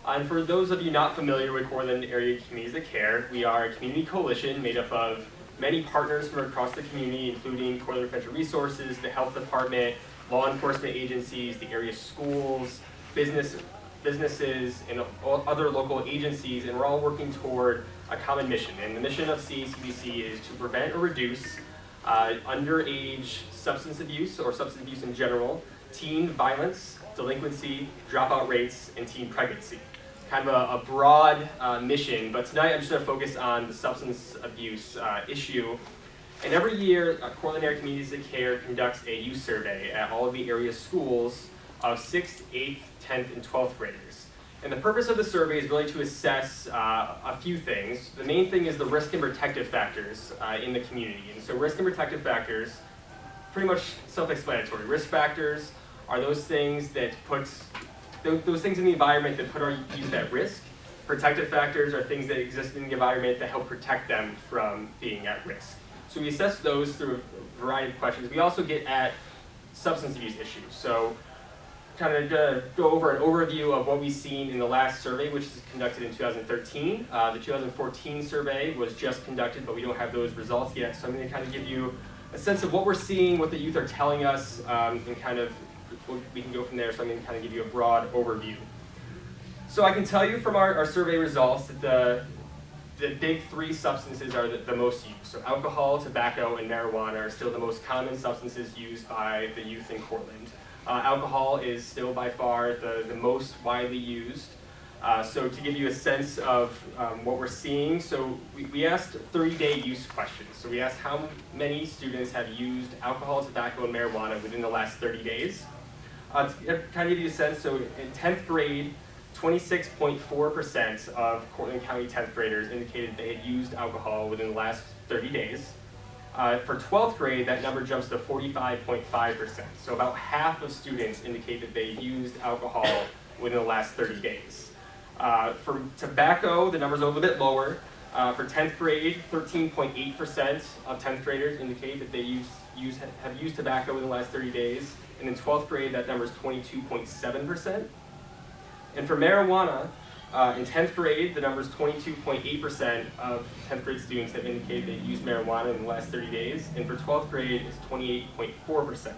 And for those of you not familiar with Cortland Area Communities of Care, we are a community coalition made up of many partners from across the community, including Cortland Financial Resources, the health department, law enforcement agencies, the area schools, businesses, and other local agencies, and we're all working toward a common mission. And the mission of CACBC is to prevent or reduce underage substance abuse or substance abuse in general, teen violence, delinquency, dropout rates, and teen pregnancy. Kind of a broad mission, but tonight I'm just going to focus on the substance abuse issue. And every year, Cortland Area Communities of Care conducts a youth survey at all of the area schools of 6th, 8th, 10th, and 12th graders. And the purpose of the survey is really to assess a few things. The main thing is the risk and protective factors in the community. And so risk and protective factors, pretty much self-explanatory. Risk factors are those things that those things in the environment that put our youth at risk. Protective factors are things that exist in the environment that help protect them from being at risk. So we assess those through a variety of questions. We also get at substance abuse issues. So kind of go over an overview of what we've seen in the last survey, which was conducted in 2013. The 2014 survey was just conducted, but we don't have those results yet. So I'm going to kind of give you a sense of what we're seeing, what the youth are telling us, and kind of we can go from there. So I'm going to kind of give you a broad overview. So I can tell you from our survey results that the big three substances are the most used. So alcohol, tobacco, and marijuana are still the most common substances used by the youth in Cortland. Alcohol is still by far the most widely used. So to give you a sense of what we're seeing, so we asked 30-day use questions. So we asked how many students have used alcohol, tobacco, and marijuana within the last 30 days. To kind of give you a sense, so in 10th grade, 26.4% of Cortland County 10th graders indicated they had used alcohol within the last 30 days. For 12th grade, that number jumps to 45.5%. So about half of students indicate that they used alcohol within the last 30 days. For tobacco, the number's a little bit lower. For 10th grade, 13.8% of 10th graders indicate that they have used tobacco within the last 30 days. And in 12th grade, that number is 22.7%. And for marijuana, in 10th grade, the number is 22.8% of 10th grade students have indicated they used marijuana in the last 30 days. And for 12th grade, it's 28.4%.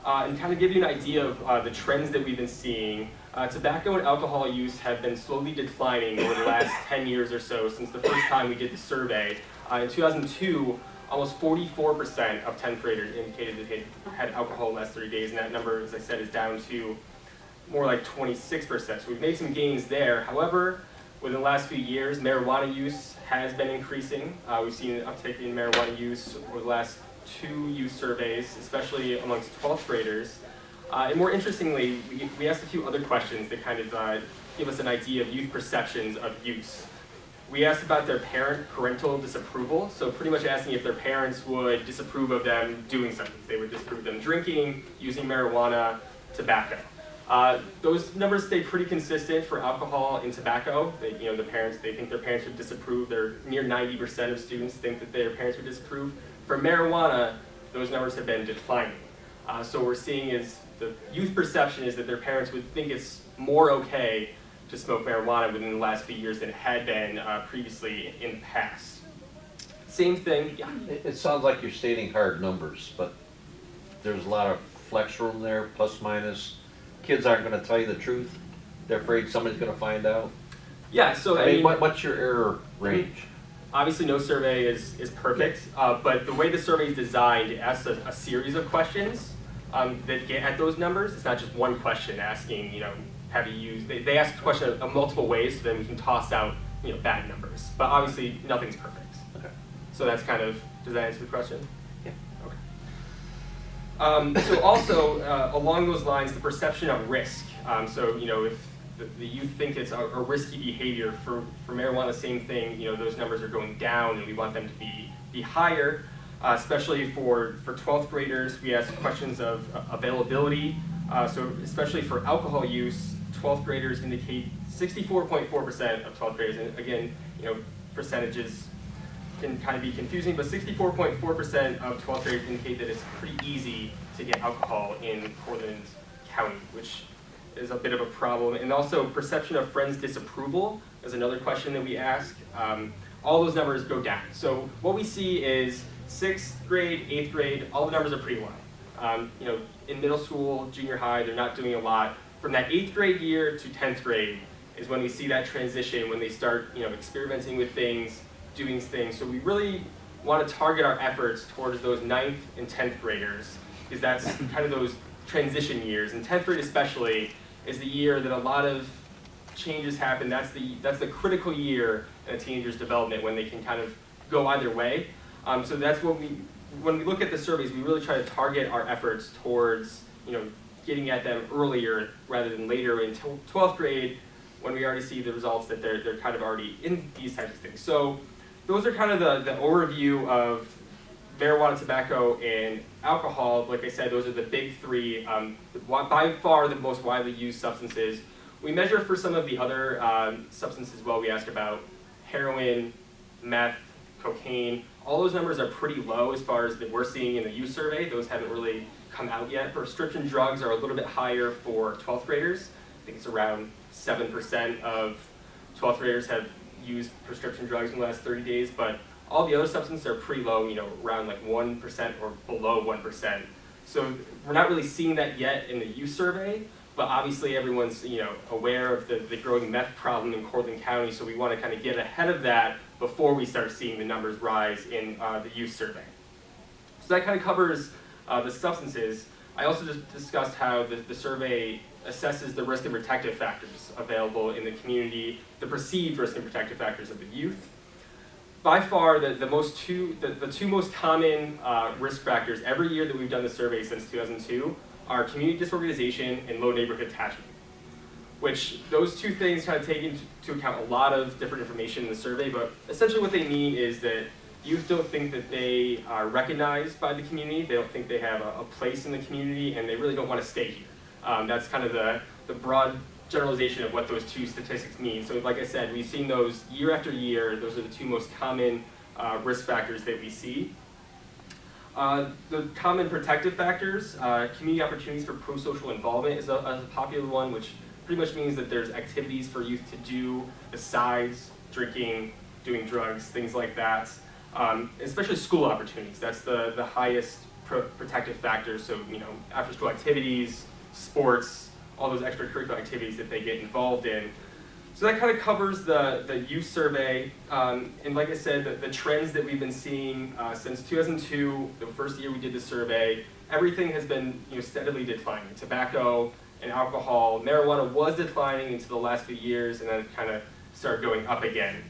And kind of give you an idea of the trends that we've been seeing, tobacco and alcohol use have been slowly declining over the last 10 years or so since the first time we did the survey. In 2002, almost 44% of 10th graders indicated that they had alcohol in the last 30 days, and that number, as I said, is down to more like 26%. So we've made some gains there. However, within the last few years, marijuana use has been increasing. We've seen an uptick in marijuana use over the last 2 youth surveys, especially amongst 12th graders. And more interestingly, we asked a few other questions that kind of give us an idea of youth perceptions of use. We asked about their parental disapproval, so pretty much asking if their parents would disapprove of them doing something. They would disapprove of them drinking, using marijuana, tobacco. Those numbers stay pretty consistent for alcohol and tobacco. They think their parents would disapprove. They're near 90% of students think that their parents would disapprove. For marijuana, those numbers have been declining. So what we're seeing is the youth perception is that their parents would think it's more okay to smoke marijuana within the last few years than it had been previously in the past. Same thing, yeah. It sounds like you're stating hard numbers, but there's a lot of flex room there, plus minus. Kids aren't going to tell you the truth. They're afraid somebody's going to find out. Yeah, so I mean, what's your error range? Obviously, no survey is perfect, but the way the survey is designed, it asks a series of questions that get at those numbers. It's not just one question asking, have you used? They ask the question of multiple ways, so then we can toss out, bad numbers. But obviously, nothing's perfect. Okay. So that's kind of, does that answer the question? Yeah. Okay. So also, along those lines, the perception of risk. If the youth think it's a risky behavior, for marijuana, same thing, those numbers are going down and we want them to be higher, especially for 12th graders. We ask questions of availability. So especially for alcohol use, 12th graders indicate 64.4% of 12th graders, and again, percentages can kind of be confusing, but 64.4% of 12th graders indicate that it's pretty easy to get alcohol in Cortland County, which is a bit of a problem. And also perception of friends' disapproval is another question that we ask. All those numbers go down. So what we see is 6th grade, 8th grade, all the numbers are pretty low. In middle school, junior high, they're not doing a lot. From that 8th grade year to 10th grade is when we see that transition, when they start experimenting with things, doing things. So we really want to target our efforts towards those 9th and 10th graders, because that's kind of those transition years. And 10th grade especially is the year that a lot of changes happen. That's the critical year in a teenager's development, when they can kind of go either way. So that's what when we look at the surveys, we really try to target our efforts towards getting at them earlier rather than later in 12th grade, when we already see the results that they're kind of already in these types of things. So those are kind of the overview of marijuana, tobacco, and alcohol. Like I said, those are the big three, by far the most widely used substances. We measure for some of the other substances as well. We ask about heroin, meth, cocaine. All those numbers are pretty low as far as that we're seeing in the youth survey. Those haven't really come out yet. Prescription drugs are a little bit higher for 12th graders. I think it's around 7% of 12th graders have used prescription drugs in the last 30 days, but all the other substances are pretty low, around like 1% or below 1%. So we're not really seeing that yet in the youth survey, but obviously everyone's aware of the growing meth problem in Cortland County, so we want to kind of get ahead of that before we start seeing the numbers rise in the youth survey. So that kind of covers the substances. I also just discussed how the survey assesses the risk and protective factors available in the community, the perceived risk and protective factors of the youth. By far, the two most common risk factors every year that we've done the survey since 2002 are community disorganization and low neighborhood attachment, which those two things kind of take into account a lot of different information in the survey, but essentially what they mean is that youth don't think that they are recognized by the community, they don't think they have a place in the community, and they really don't want to stay here. That's kind of the broad generalization of what those two statistics mean. So like I said, we've seen those year after year. Those are the two most common risk factors that we see. The common protective factors, community opportunities for pro-social involvement is a popular one, which pretty much means that there's activities for youth to do besides drinking, doing drugs, things like that. Especially school opportunities, that's the highest protective factor. So after school activities, sports, all those extracurricular activities that they get involved in. So that kind of covers the youth survey. And like I said, the trends that we've been seeing since 2002, the first year we did the survey, everything has been steadily declining. Tobacco and alcohol, marijuana was declining into the last few years, and then it kind of started going up again.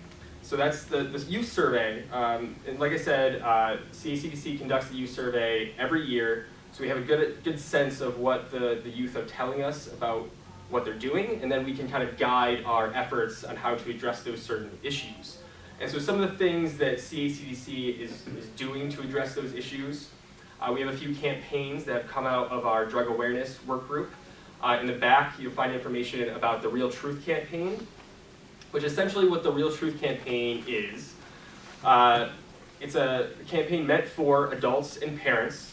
So that's the youth survey. And like I said, CACDC conducts the youth survey every year. So we have a good sense of what the youth are telling us about what they're doing, and then we can kind of guide our efforts on how to address those certain issues. And so some of the things that CACDC is doing to address those issues, we have a few campaigns that have come out of our drug awareness work group. In the back, you'll find information about the Real Truth campaign, which essentially what the Real Truth campaign is. It's a campaign meant for adults and parents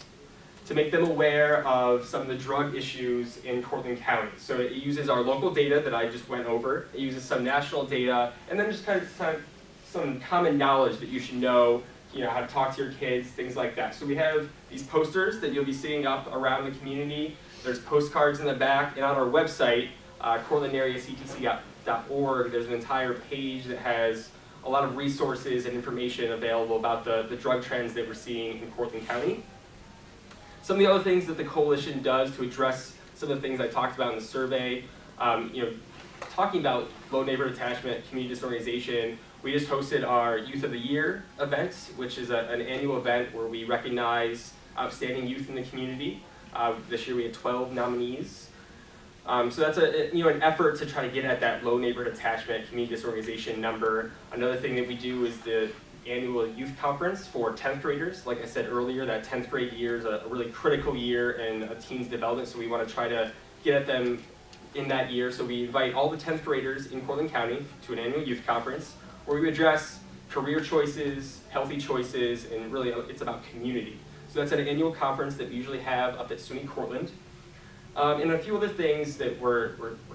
to make them aware of some of the drug issues in Cortland County. So it uses our local data that I just went over, it uses some national data, and then just kind of some common knowledge that you should know, how to talk to your kids, things like that. So we have these posters that you'll be seeing up around the community. There's postcards in the back, and on our website, cortlandareactc.org, there's an entire page that has a lot of resources and information available about the drug trends that we're seeing in Cortland County. Some of the other things that the coalition does to address some of the things I talked about in the survey, talking about low neighborhood attachment, community disorganization, we just hosted our Youth of the Year event, which is an annual event where we recognize outstanding youth in the community. This year we had 12 nominees. So that's an effort to try to get at that low neighborhood attachment, community disorganization number. Another thing that we do is the annual youth conference for 10th graders. Like I said earlier, that 10th grade year is a really critical year in a teen's development, so we want to try to get at them in that year. So we invite all the 10th graders in Cortland County to an annual youth conference where we address career choices, healthy choices, and really it's about community. So that's an annual conference that we usually have up at SUNY Cortland. And a few other things that we're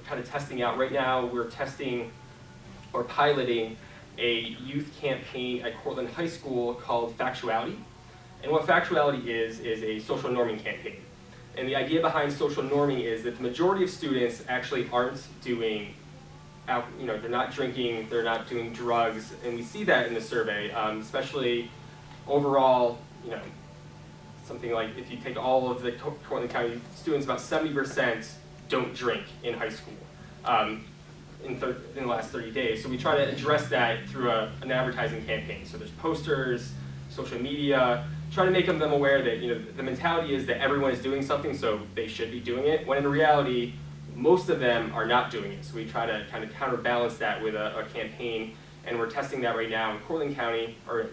kind of testing out right now. We're testing or piloting a youth campaign at Cortland High School called Factuality. And what Factuality is a social norming campaign. And the idea behind social norming is that the majority of students actually aren't doing, they're not drinking, they're not doing drugs, and we see that in the survey, especially overall, something like if you take all of the Cortland County students, about 70% don't drink in high school in the last 30 days. So we try to address that through an advertising campaign. So there's posters, social media, try to make them aware that the mentality is that everyone is doing something, so they should be doing it, when in reality, most of them are not doing it. So we try to kind of counterbalance that with a campaign, and we're testing that right now in Cortland County, or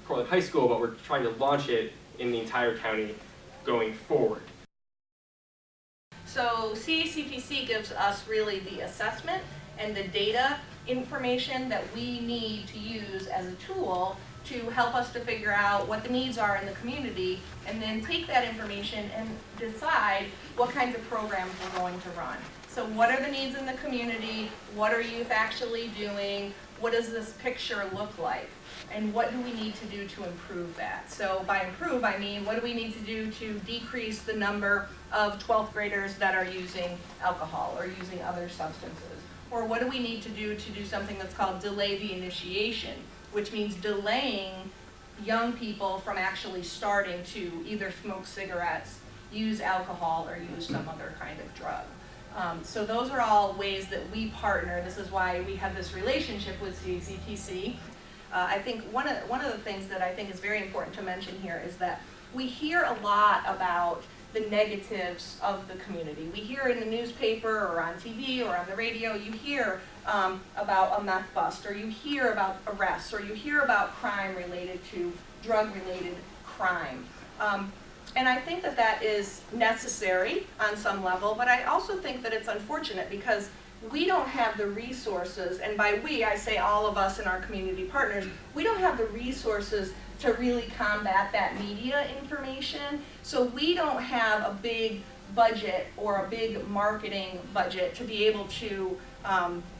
Cortland High School, but we're trying to launch it in the entire county going forward. So CACPC gives us really the assessment and the data information that we need to use as a tool to help us to figure out what the needs are in the community, and then take that information and decide what kinds of programs we're going to run. So what are the needs in the community? What are youth actually doing? What does this picture look like? And what do we need to do to improve that? So by improve, I mean, what do we need to do to decrease the number of 12th graders that are using alcohol or using other substances? Or what do we need to do something that's called delay the initiation, which means delaying young people from actually starting to either smoke cigarettes, use alcohol, or use some other kind of drug. So those are all ways that we partner. This is why we have this relationship with CACPC. I think one of the things that I think is very important to mention here is that we hear a lot about the negatives of the community. We hear in the newspaper or on TV or on the radio, you hear about a meth bust, or you hear about arrests, or you hear about crime related to drug-related crime. And I think that that is necessary on some level, but I also think that it's unfortunate because we don't have the resources, and by we, I say all of us and our community partners, we don't have the resources to really combat that media information. So we don't have a big budget or a big marketing budget to be able to,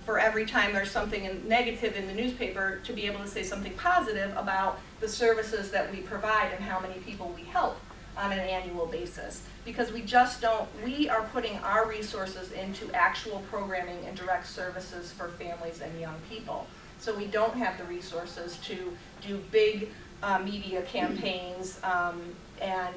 for every time there's something negative in the newspaper, to be able to say something positive about the services that we provide and how many people we help on an annual basis. Because we just don't, we are putting our resources into actual programming and direct services for families and young people. So we don't have the resources to do big media campaigns and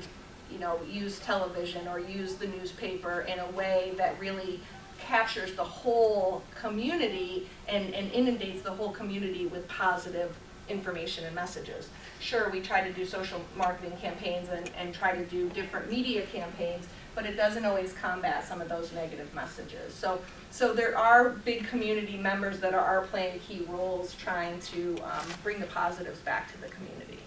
use television or use the newspaper in a way that really captures the whole community and inundates the whole community with positive information and messages. Sure, we try to do social marketing campaigns and try to do different media campaigns, but it doesn't always combat some of those negative messages. So there are big community members that are playing key roles trying to bring the positives back to the community.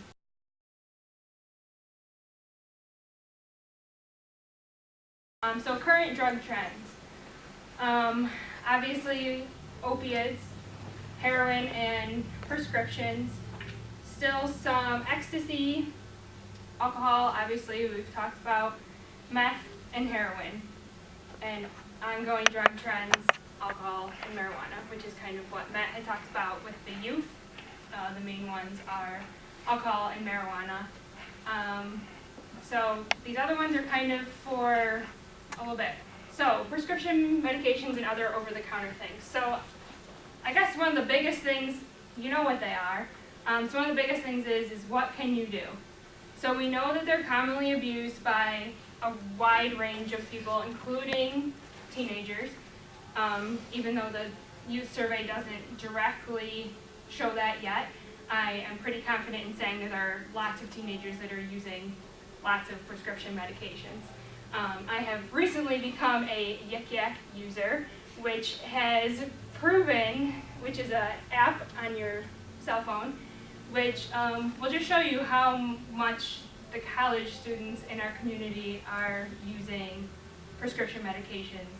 So current drug trends. Obviously opiates, heroin, and prescriptions. Still some ecstasy, alcohol, obviously we've talked about, meth, and heroin. And ongoing drug trends, alcohol and marijuana, which is kind of what Matt had talked about with the youth. The main ones are alcohol and marijuana. So these other ones are kind of for a little bit. So prescription medications and other over-the-counter things. So I guess one of the biggest things, you know what they are. So one of the biggest things is what can you do? So we know that they're commonly abused by a wide range of people, including teenagers, even though the youth survey doesn't directly show that yet. I am pretty confident in saying that there are lots of teenagers that are using lots of prescription medications. I have recently become a Yik Yak user, which has proven, which is an app on your cell phone, which will just show you how much the college students in our community are using prescription medications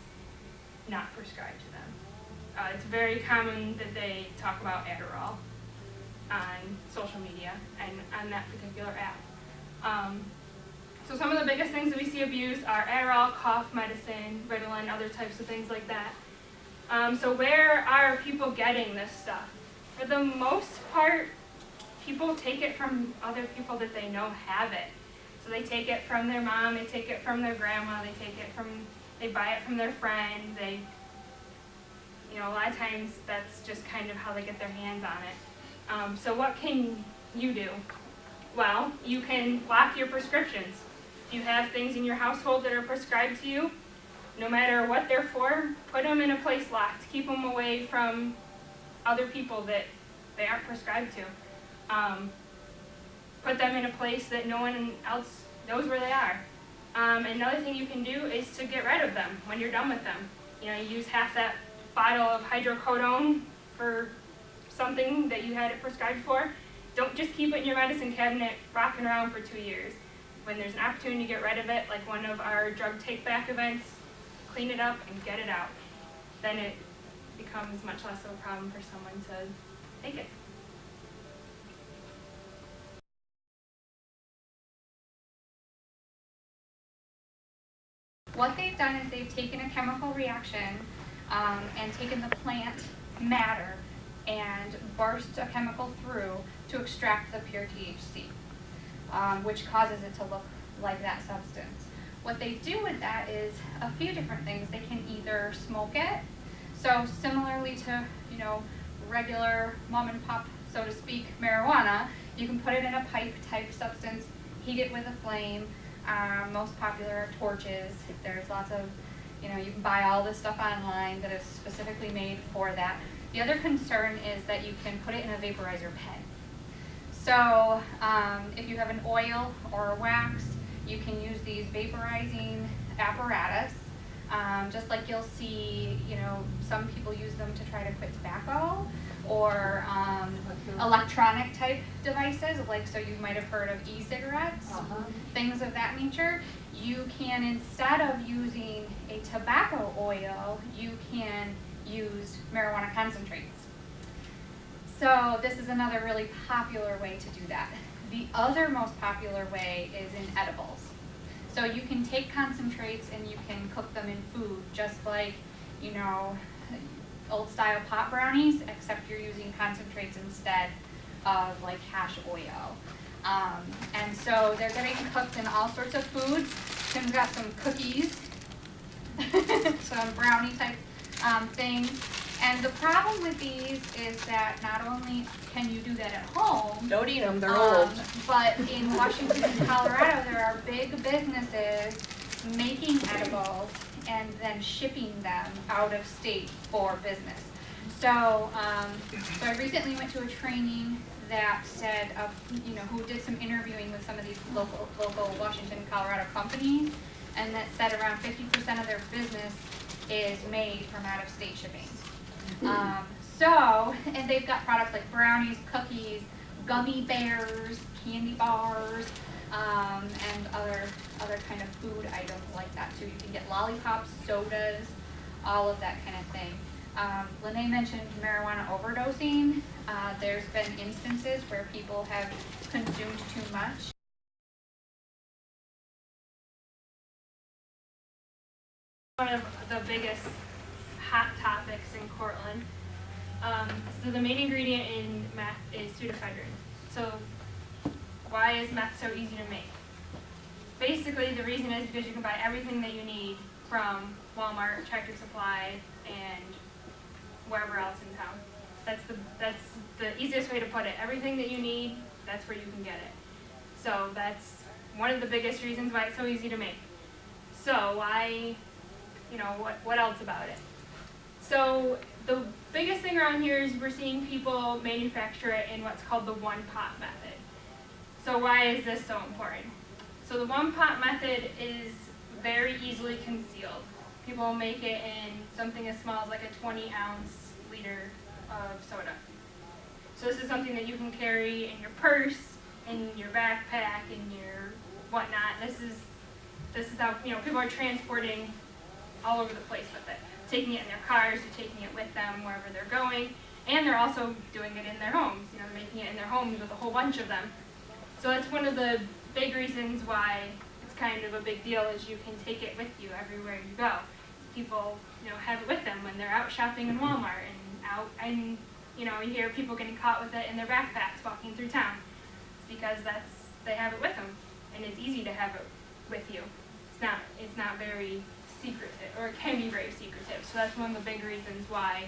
not prescribed to them. It's very common that they talk about Adderall on social media and on that particular app. So some of the biggest things that we see abused are Adderall, cough medicine, Ritalin, other types of things like that. So where are people getting this stuff? For the most part, people take it from other people that they know have it. So they take it from their mom, they take it from their grandma, they buy it from their friend, a lot of times that's just kind of how they get their hands on it. So what can you do? Well, you can lock your prescriptions. If you have things in your household that are prescribed to you, no matter what they're for, put them in a place locked. Keep them away from other people that they aren't prescribed to. Put them in a place that no one else knows where they are. Another thing you can do is to get rid of them when you're done with them. You use half that bottle of hydrocodone for something that you had it prescribed for. Don't just keep it in your medicine cabinet rocking around for 2 years. When there's an opportunity to get rid of it, like one of our drug take-back events, clean it up and get it out. Then it becomes much less of a problem for someone to take it. What they've done is they've taken a chemical reaction and taken the plant matter and burst a chemical through to extract the pure THC, which causes it to look like that substance. What they do with that is a few different things. They can either smoke it, so similarly to regular mom and pop, so to speak, marijuana, you can put it in a pipe type substance, heat it with a flame. Most popular are torches. There's lots of, you can buy all this stuff online that is specifically made for that. The other concern is that you can put it in a vaporizer pen. So if you have an oil or a wax, you can use these vaporizing apparatus. Just like you'll see, some people use them to try to quit tobacco or electronic type devices, so you might have heard of e-cigarettes, things of that nature. You can, instead of using a tobacco oil, you can use marijuana concentrates. So this is another really popular way to do that. The other most popular way is in edibles. So you can take concentrates and you can cook them in food, just like, old style pot brownies, except you're using concentrates instead of like hash oil. And so they're getting cooked in all sorts of foods. Tim's got some cookies, some brownie type things. And the problem with these is that not only can you do that at home, Don't eat them, they're old. but in Washington and Colorado, there are big businesses making edibles and then shipping them out of state for business. So, so I recently went to a training that said, who did some interviewing with some of these local Washington and Colorado companies, and that said around 50% of their business is made from out of state shipping. And they've got products like brownies, cookies, gummy bears, candy bars, and other kind of food items like that too. You can get lollipops, sodas, all of that kind of thing. Lene mentioned marijuana overdosing. There's been instances where people have consumed too much. One of the biggest hot topics in Cortland. So the main ingredient in meth is pseudoephedrine. So why is meth so easy to make? Basically, the reason is because you can buy everything that you need from Walmart, Tractor Supply, and wherever else in town. That's the easiest way to put it. Everything that you need, that's where you can get it. So that's one of the biggest reasons why it's so easy to make. So why, what else about it? So the biggest thing around here is we're seeing people manufacture it in what's called the one-pot method. So why is this so important? So the one-pot method is very easily concealed. People make it in something as small as like a 20-ounce liter of soda. So this is something that you can carry in your purse, in your backpack, in your whatnot. This is how people are transporting all over the place with it. Taking it in their cars, they're taking it with them wherever they're going, and they're also doing it in their homes. They're making it in their homes with a whole bunch of them. So that's one of the big reasons why it's what's kind of a big deal is you can take it with you everywhere you go. People, have it with them when they're out shopping in Walmart and you hear people getting caught with it in their backpacks walking through town. It's because they have it with them, and it's easy to have it with you. It's not very secretive, or it can be very secretive. So that's one of the big reasons why,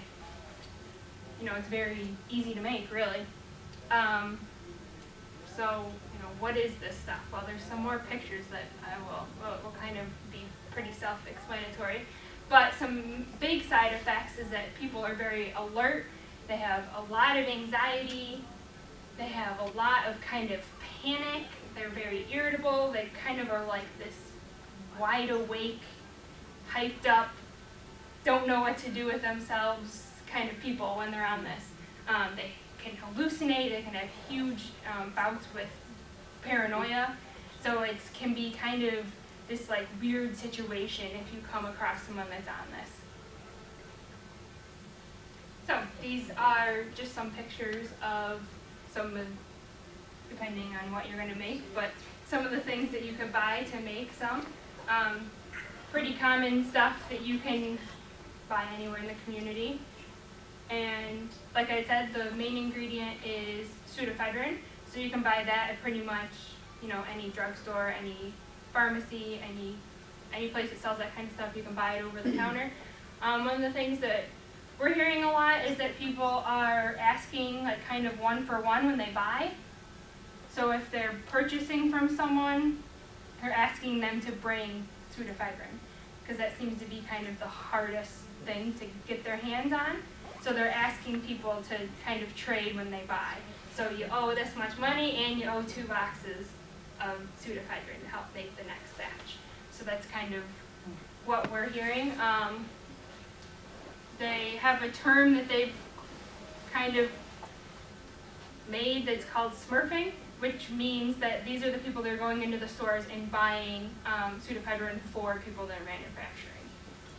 it's very easy to make, really. So, what is this stuff? Well, there's some more pictures that will kind of be pretty self-explanatory. But some big side effects is that people are very alert. They have a lot of anxiety. They have a lot of kind of panic. They're very irritable. They kind of are like this wide awake, hyped up, don't know what to do with themselves kind of people when they're on this. They can hallucinate. They can have huge bouts with paranoia. So it can be kind of this like weird situation if you come across someone that's on this. So these are just some pictures of depending on what you're going to make, but some of the things that you could buy to make some. Pretty common stuff that you can buy anywhere in the community. And like I said, the main ingredient is pseudoephedrine, so you can buy that at pretty much any drugstore, any pharmacy, any place that sells that kind of stuff. You can buy it over the counter. One of the things that we're hearing a lot is that people are asking like kind of one for one when they buy. So if they're purchasing from someone, they're asking them to bring pseudoephedrine, because that seems to be kind of the hardest thing to get their hands on. So they're asking people to kind of trade when they buy. So you owe this much money and you owe 2 boxes of pseudoephedrine to help make the next batch. So that's kind of what we're hearing. They have a term that they've kind of made that's called smurfing, which means that these are the people that are going into the stores and buying pseudoephedrine for people that are manufacturing.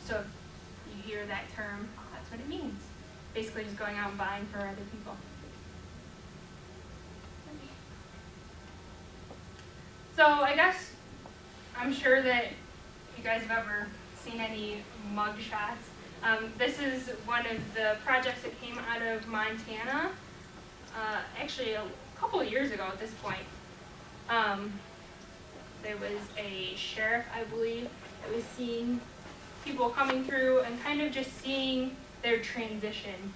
So if you hear that term, that's what it means. Basically just going out and buying for other people. So I guess I'm sure that you guys have ever seen any mug shots. This is one of the projects that came out of Montana, actually a couple of years ago at this point. There was a sheriff, I believe, that was seeing people coming through and kind of just seeing their transition,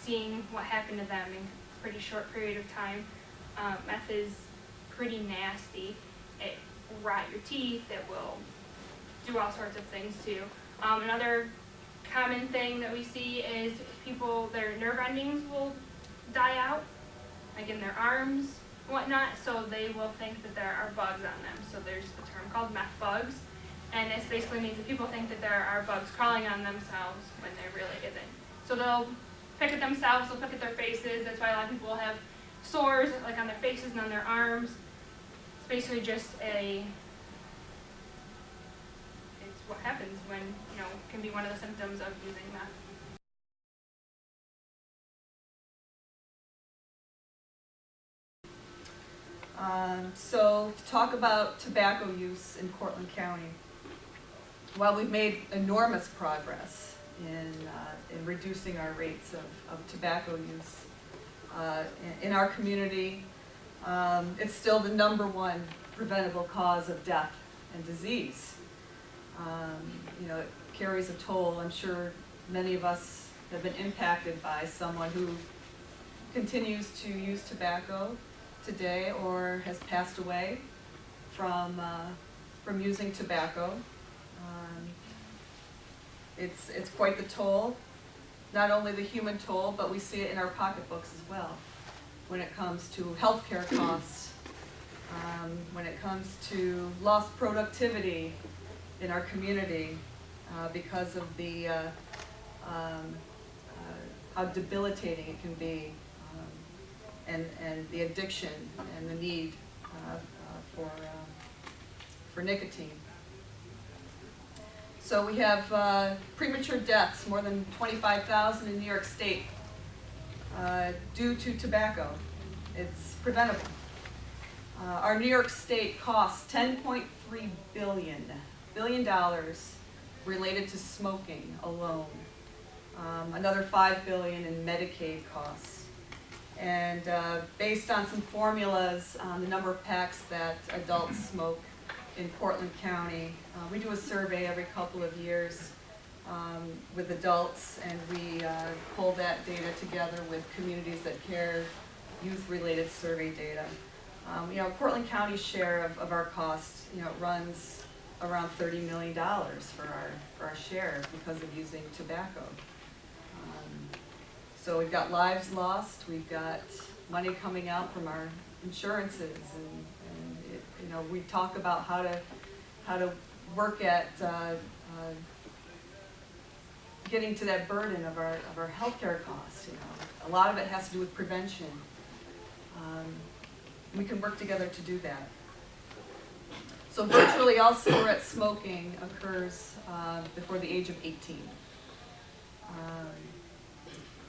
seeing what happened to them in a pretty short period of time. Meth is pretty nasty. It will rot your teeth. It will do all sorts of things too. Another common thing that we see is people, their nerve endings will die out, like in their arms, whatnot, so they will think that there are bugs on them. So there's a term called meth bugs, and this basically means that people think that there are bugs crawling on themselves when there really isn't. So they'll pick at themselves, they'll pick at their faces. That's why a lot of people have sores like on their faces and on their arms. It's basically just it's what happens when, can be one of the symptoms of using meth. So to talk about tobacco use in Cortland County. While we've made enormous progress in reducing our rates of tobacco use in our community, it's still the #1 preventable cause of death and disease. It carries a toll. I'm sure many of us have been impacted by someone who continues to use tobacco today or has passed away from using tobacco. It's quite the toll, not only the human toll, but we see it in our pocketbooks as well when it comes to healthcare costs, when it comes to lost productivity in our community because of the how debilitating it can be, and the addiction and the need for nicotine. So we have premature deaths, more than 25,000 in New York State, due to tobacco. It's preventable. Our New York State costs $10.3 billion related to smoking alone. Another $5 billion in Medicaid costs. And based on some formulas on the number of packs that adults smoke in Portland County, we do a survey every couple of years with adults, and we pull that data together with Communities That Care youth-related survey data. Portland County's share of our costs, runs around $30 million for our share because of using tobacco. So we've got lives lost, we've got money coming out from our insurances, and we talk about how to work at getting to that burden of our healthcare costs. A lot of it has to do with prevention. We can work together to do that. So virtually all cigarette smoking occurs before the age of 18.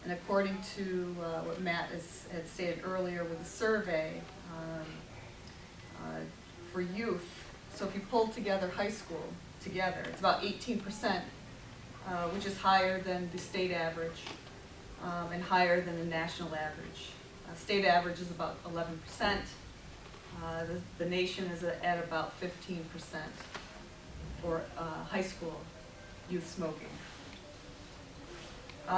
And according to what Matt had stated earlier with the survey, for youth, so if you pull together high school together, it's about 18%, which is higher than the state average and higher than the national average. State average is about 11%. The nation is at about 15% for high school youth smoking.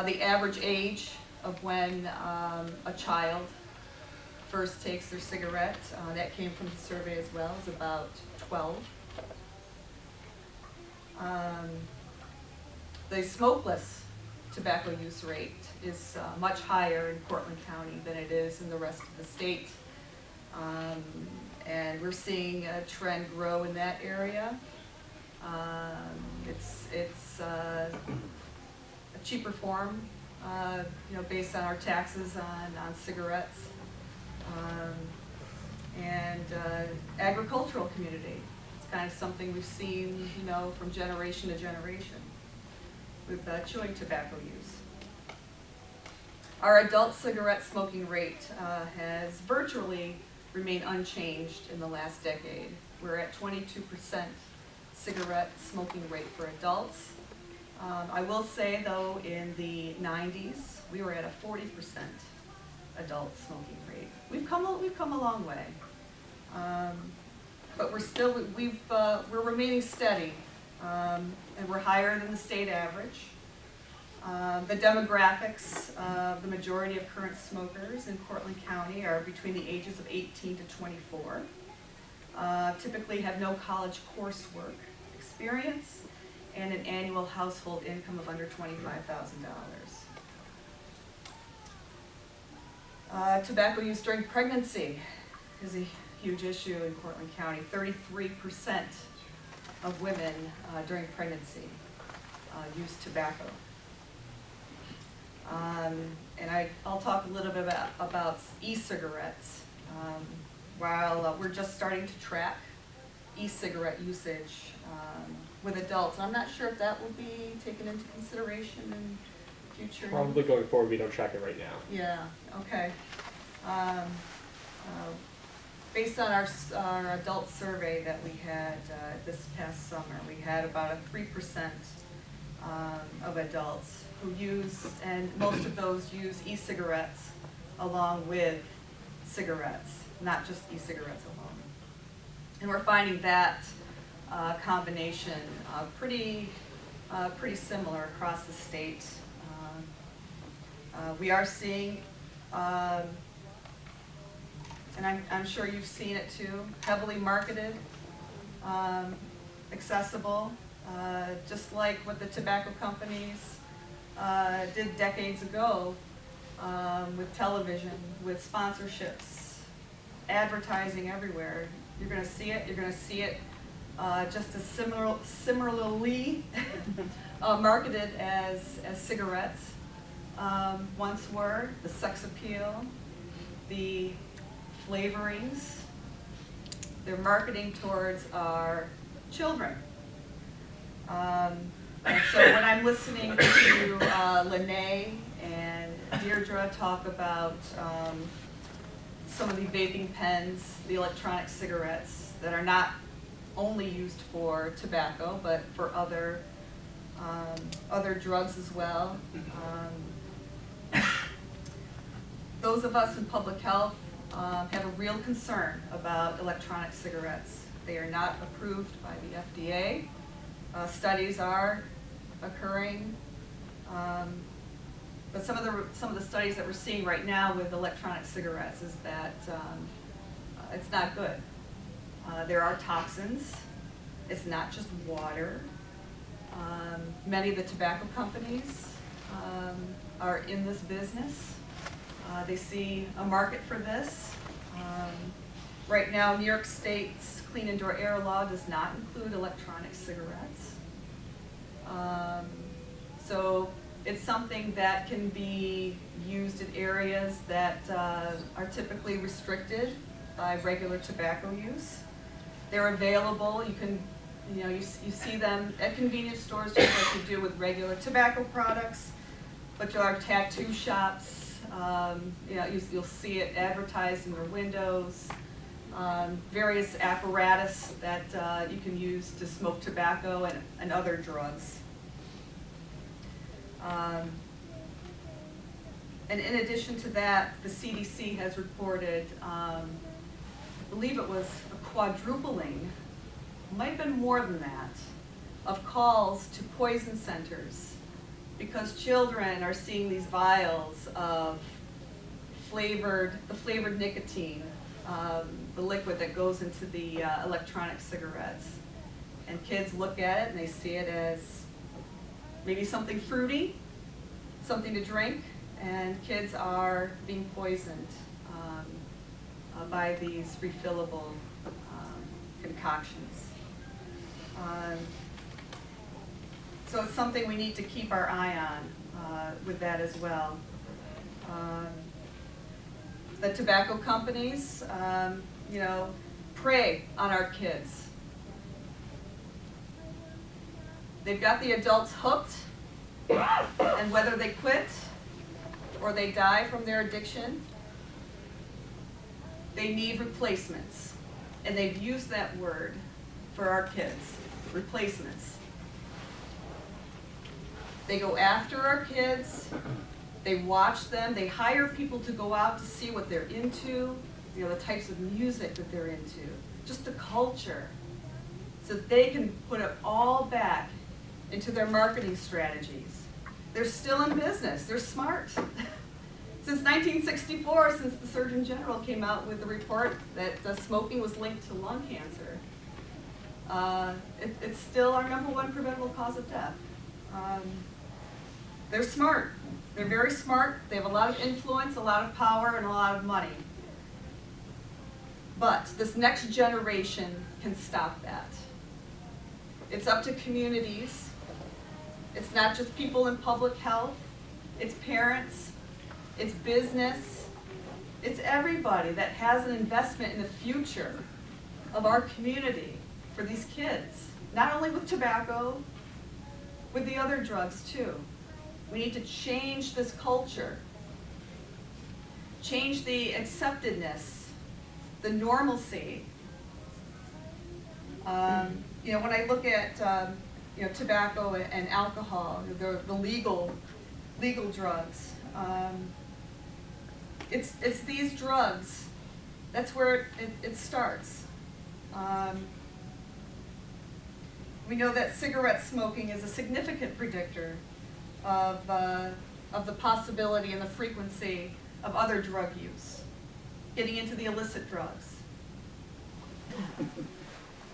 The average age of when a child first takes their cigarette, that came from the survey as well, is about 12. The smokeless tobacco use rate is much higher in Portland County than it is in the rest of the state. And we're seeing a trend grow in that area. It's a cheaper form, based on our taxes on cigarettes. And agricultural community. It's kind of something we've seen, from generation to generation with chewing tobacco use. Our adult cigarette smoking rate has virtually remained unchanged in the last decade. We're at 22% cigarette smoking rate for adults. I will say though, in the 90s, we were at a 40% adult smoking rate. We've come a long way, but we're remaining steady, and we're higher than the state average. The demographics of the majority of current smokers in Portland County are between the ages of 18 to 24. Typically have no college coursework experience and an annual household income of under $25,000. Tobacco use during pregnancy is a huge issue in Portland County. 33% of women during pregnancy use tobacco. And I'll talk a little bit about e-cigarettes. While we're just starting to track e-cigarette usage with adults, I'm not sure if that will be taken into consideration in future. Probably going forward, we don't track it right now. Yeah, okay. Based on our adult survey that we had this past summer, we had about a 3% of adults who use, and most of those use e-cigarettes along with cigarettes, not just e-cigarettes alone. And we're finding that combination pretty similar across the state. We are seeing, and I'm sure you've seen it too, heavily marketed, accessible, just like what the tobacco companies did decades ago with television, with sponsorships, advertising everywhere. You're going to see it. You're going to see it just as similarly marketed as cigarettes once were. The sex appeal, the flavorings. They're marketing towards our children. And so when I'm listening to Lene and Deirdre talk about some of the vaping pens, the electronic cigarettes that are not only used for tobacco, but for other drugs as well. Those of us in public health have a real concern about electronic cigarettes. They are not approved by the FDA. Studies are occurring, but some of the studies that we're seeing right now with electronic cigarettes is that it's not good. There are toxins. It's not just water. Many of the tobacco companies are in this business. They see a market for this. Right now, New York State's clean indoor air law does not include electronic cigarettes. So it's something that can be used in areas that are typically restricted by regular tobacco use. They're available. You can, you see them at convenience stores just like you do with regular tobacco products, but there are tattoo shops. You'll see it advertised in their windows. Various apparatus that you can use to smoke tobacco and other drugs. And in addition to that, the CDC has reported, I believe it was a quadrupling, might have been more than that, of calls to poison centers because children are seeing these vials of the flavored nicotine, the liquid that goes into the electronic cigarettes. And kids look at it and they see it as maybe something fruity, something to drink, and kids are being poisoned by these refillable concoctions. So it's something we need to keep our eye on with that as well. The tobacco companies, prey on our kids. They've got the adults hooked, and whether they quit or they die from their addiction, they need replacements. And they've used that word for our kids, replacements. They go after our kids, they watch them, they hire people to go out to see what they're into, the types of music that they're into, just the culture, so that they can put it all back into their marketing strategies. They're still in business, they're smart. Since 1964, since the Surgeon General came out with the report that smoking was linked to lung cancer, it's still our #1 preventable cause of death. They're smart. They're very smart. They have a lot of influence, a lot of power, and a lot of money. But this next generation can stop that. It's up to communities. It's not just people in public health. It's parents. It's business. It's everybody that has an investment in the future of our community for these kids. Not only with tobacco, with the other drugs too. We need to change this culture. Change the acceptedness, the normalcy. When I look at tobacco and alcohol, the legal drugs, it's these drugs. That's where it starts. We know that cigarette smoking is a significant predictor of the possibility and the frequency of other drug use, getting into the illicit drugs.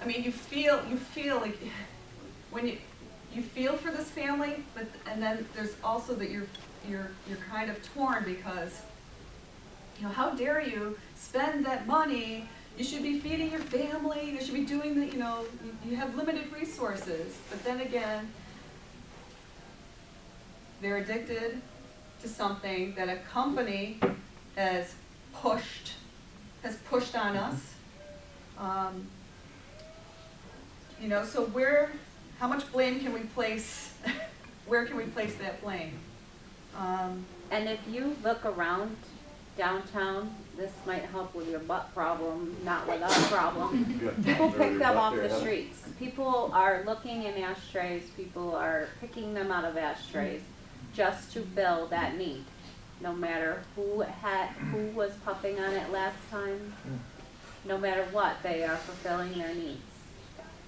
I mean, you feel like when you feel for this family, and then there's also that you're kind of torn because how dare you spend that money? You should be feeding your family. You should be doing the you have limited resources. But then again, they're addicted to something that a company has pushed on us. So how much blame can we place? Where can we place that blame? And if you look around downtown, this might help with your butt problem, not with our problem. People pick them off the streets. People are looking in ashtrays, people are picking them out of ashtrays just to fill that need. No matter who was puffing on it last time, no matter what, they are fulfilling their needs.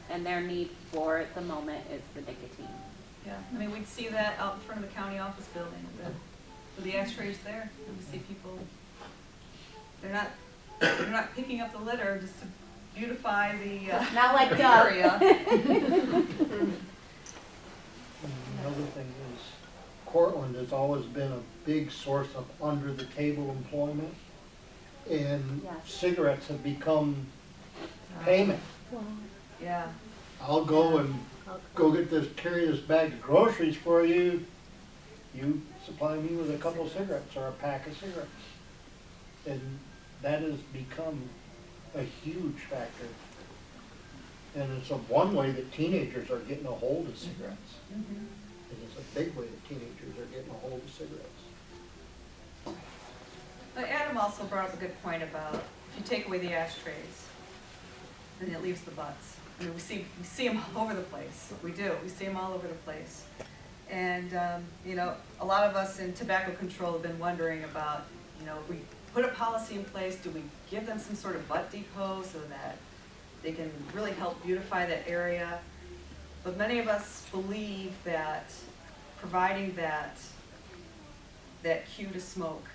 And their need for at the moment is the nicotine. Yeah, I mean, we'd see that out in front of the county office building, with the ashtrays there, and we see people, they're not picking up the litter just to beautify the, Not like the Doug. area. And another thing is, Cortland has always been a big source of under-the-table employment, and Yes. cigarettes have become payment. Yeah, I'll go and carry this bag of groceries for you. You supply me with a couple of cigarettes or a pack of cigarettes. And that has become a huge factor. And it's one way that teenagers are getting a hold of cigarettes. And it's a big way that teenagers are getting a hold of cigarettes. but Adam also brought up a good point about if you take away the ashtrays, then it leaves the butts. I mean, we see them all over the place. We do. We see them all over the place. And, you know, a lot of us in tobacco control have been wondering about, you know, if we put a policy in place, do we give them some sort of butt depot so that they can really help beautify that area? But many of us believe that providing that cue to smoke,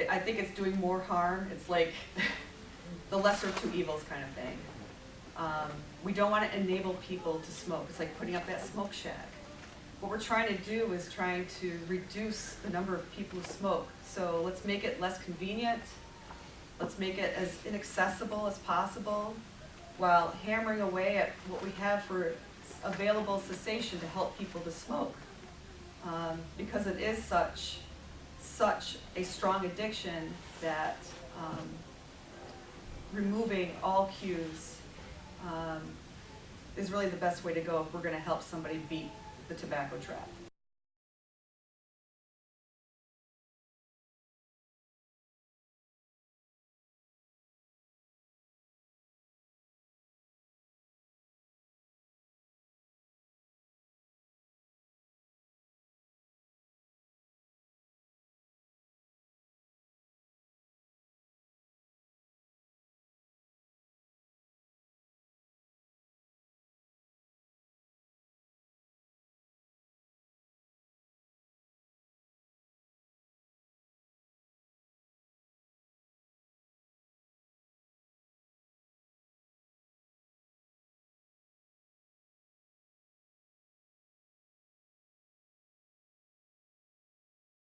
I think it's doing more harm. It's like the lesser of two evils kind of thing. We don't want to enable people to smoke. It's like putting up that smoke shack. What we're trying to do is trying to reduce the number of people who smoke. So let's make it less convenient. Let's make it as inaccessible as possible while hammering away at what we have for available cessation to help people to smoke. Because it is such a strong addiction that removing all cues is really the best way to go if we're going to help somebody beat the tobacco trap.